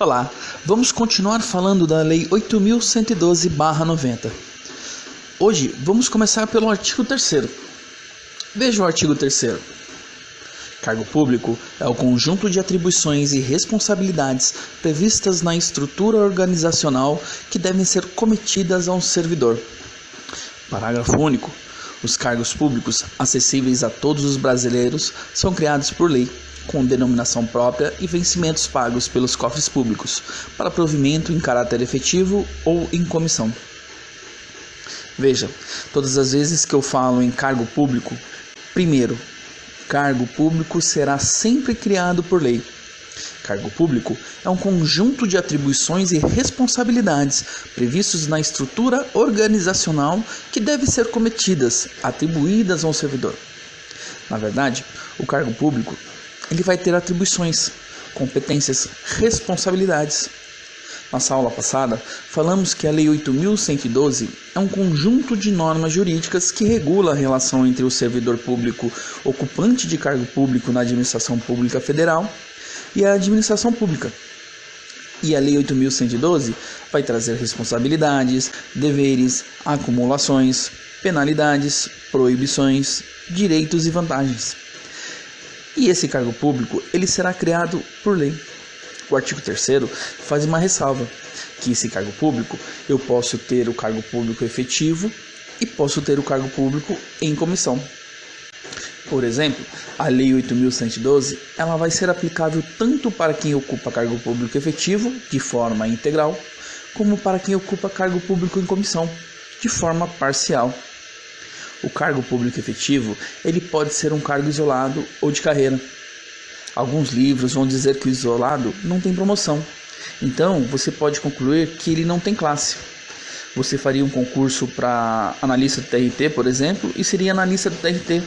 Olá, vamos continuar falando da Lei 8.112/90. Hoje vamos começar pelo artigo 3º. Veja o artigo 3º. Cargo público é o conjunto de atribuições e responsabilidades previstas na estrutura organizacional que devem ser cometidas a um servidor. Parágrafo único. Os cargos públicos acessíveis a todos os brasileiros são criados por lei, com denominação própria e vencimentos pagos pelos cofres públicos, para provimento em caráter efetivo ou em comissão. Veja, todas as vezes que eu falo em cargo público, primeiro, cargo público será sempre criado por lei. Cargo público é um conjunto de atribuições e responsabilidades previstos na estrutura organizacional que devem ser cometidas, atribuídas a um servidor. Na verdade, o cargo público ele vai ter atribuições, competências, responsabilidades. Nossa aula passada, falamos que a Lei 8.112 é um conjunto de normas jurídicas que regula a relação entre o servidor público ocupante de cargo público na administração pública federal e a administração pública. E a Lei 8.112 vai trazer responsabilidades, deveres, acumulações, penalidades, proibições, direitos e vantagens. E esse cargo público ele será criado por lei. O artigo 3º faz uma ressalva, que esse cargo público eu posso ter o cargo público efetivo e posso ter o cargo público em comissão. Por exemplo, a Lei 8.112 ela vai ser aplicável tanto para quem ocupa cargo público efetivo, de forma integral, como para quem ocupa cargo público em comissão, de forma parcial. O cargo público efetivo ele pode ser um cargo isolado ou de carreira. Alguns livros vão dizer que o isolado não tem promoção. Então, você pode concluir que ele não tem classe. Você faria um concurso para analista do TRT, por exemplo, e seria analista do TRT.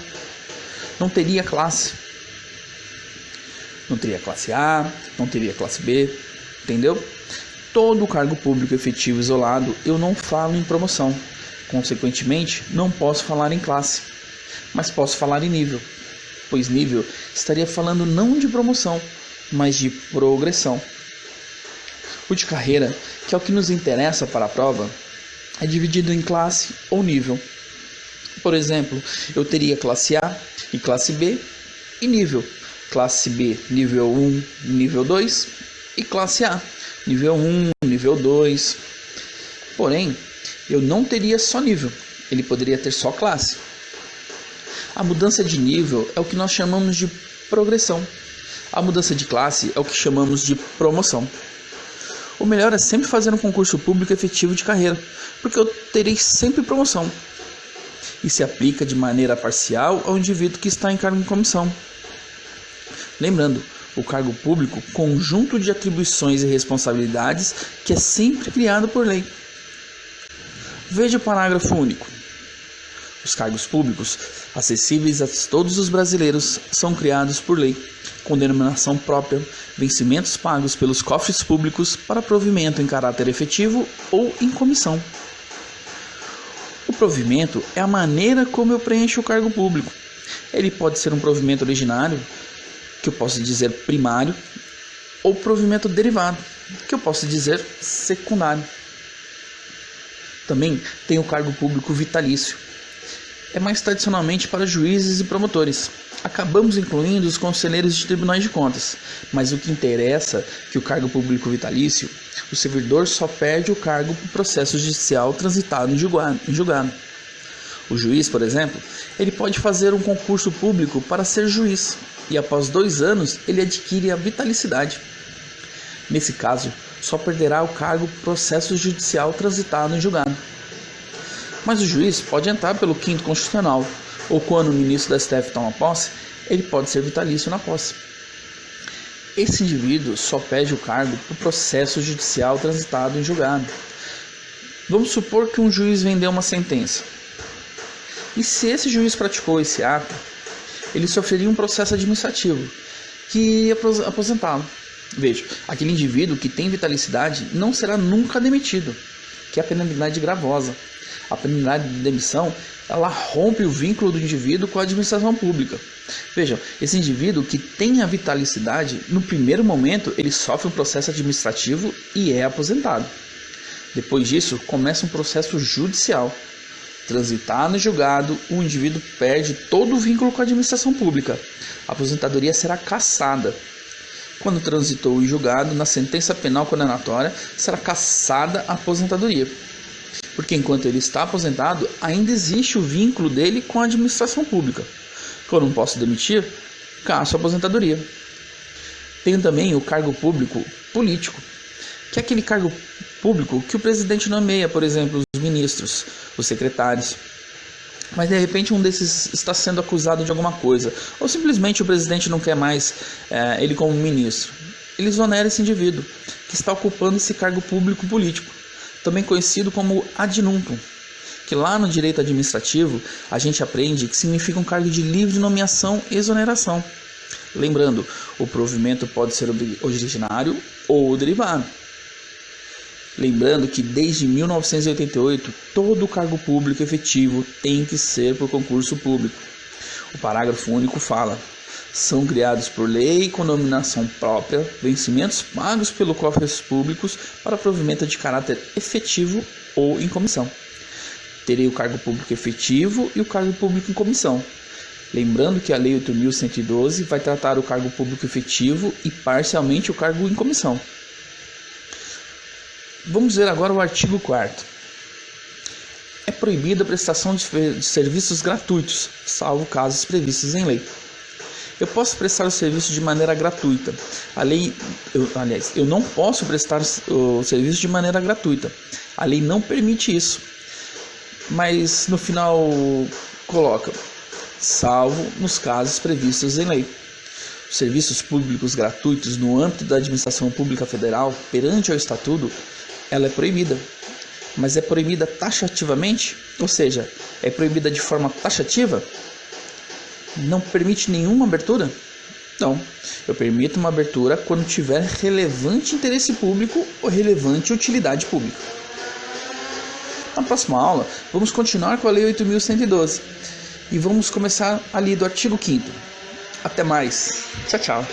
Não teria classe. Não teria classe A, não teria classe B, entendeu? Todo cargo público efetivo isolado, eu não falo em promoção. Consequentemente, não posso falar em classe, mas posso falar em nível, pois nível estaria falando não de promoção, mas de progressão. O de carreira, que é o que nos interessa para a prova, é dividido em classe ou nível. Por exemplo, eu teria classe A e classe B e nível. Classe B, nível 1, nível 2 e classe A, nível 1, nível 2. Porém, eu não teria só nível, ele poderia ter só classe. A mudança de nível é o que nós chamamos de progressão. A mudança de classe é o que chamamos de promoção. O melhor é sempre fazer um concurso público efetivo de carreira, porque eu terei sempre promoção. E se aplica de maneira parcial ao indivíduo que está em cargo em comissão. Lembrando, o cargo público, conjunto de atribuições e responsabilidades que é sempre criado por lei. Veja o parágrafo único. Os cargos públicos acessíveis a todos os brasileiros são criados por lei, com denominação própria, vencimentos pagos pelos cofres públicos para provimento em caráter efetivo ou em comissão. O provimento é a maneira como eu preencho o cargo público. Ele pode ser um provimento originário, que eu posso dizer primário, ou provimento derivado, que eu posso dizer secundário. Também tem o cargo público vitalício. É mais tradicionalmente para juízes e promotores. Acabamos incluindo os conselheiros de tribunais de contas, mas o que interessa é que o cargo público vitalício, o servidor só perde o cargo por processo judicial transitado em julgado. O juiz, por exemplo, ele pode fazer um concurso público para ser juiz e após 2 anos ele adquire a vitalicidade. Nesse caso, só perderá o cargo por processo judicial transitado em julgado. Mas o juiz pode entrar pelo 5º Constitucional, ou quando o ministro da STF toma posse, ele pode ser vitalício na posse. Esse indivíduo só perde o cargo por processo judicial transitado em julgado. Vamos supor que um juiz vendeu uma sentença. E se esse juiz praticou esse ato, ele sofreria um processo administrativo que ia aposentá-lo. Veja, aquele indivíduo que tem vitalicidade não será nunca demitido, que é a penalidade gravosa. A penalidade de demissão, ela rompe o vínculo do indivíduo com a administração pública. Vejam, esse indivíduo que tem a vitalicidade, no primeiro momento ele sofre um processo administrativo e é aposentado. Depois disso, começa um processo judicial. Transitar no julgado, o indivíduo perde todo o vínculo com a administração pública. A aposentadoria será cassada. Quando transitou em julgado, na sentença penal condenatória, será cassada a aposentadoria. Porque enquanto ele está aposentado, ainda existe o vínculo dele com a administração pública. Quando não posso demitir, casso a aposentadoria. Tem também o cargo público político, que é aquele cargo público que o presidente nomeia, por exemplo, os ministros, os secretários. Mas de repente um desses está sendo acusado de alguma coisa, ou simplesmente o presidente não quer mais ele como ministro. Ele exonera esse indivíduo que está ocupando esse cargo público político, também conhecido como ad nutum, que lá no direito administrativo a gente aprende que significa um cargo de livre nomeação e exoneração. Lembrando, o provimento pode ser originário ou derivado. Lembrando que desde 1988, todo cargo público efetivo tem que ser por concurso público. O parágrafo único fala: são criados por lei com nominação própria, vencimentos pagos pelos cofres públicos para provimento de caráter efetivo ou em comissão. Terei o cargo público efetivo e o cargo público em comissão. Lembrando que a Lei 8.112 vai tratar o cargo público efetivo e parcialmente o cargo em comissão. Vamos ver agora o artigo 4º. É proibida a prestação de serviços gratuitos, salvo casos previstos em lei. Eu posso prestar o serviço de maneira gratuita. Eu não posso prestar o serviço de maneira gratuita. A lei não permite isso. Mas no final coloca: salvo nos casos previstos em lei. Os serviços públicos gratuitos no âmbito da administração pública federal, perante ao estatuto, ela é proibida. Mas é proibida taxativamente, ou seja, é proibida de forma taxativa? Não permite nenhuma abertura? Não, eu permito uma abertura quando tiver relevante interesse público ou relevante utilidade pública. Na próxima aula, vamos continuar com a Lei 8.112 e vamos começar ali do artigo 5º. Até mais. Tchau, tchau.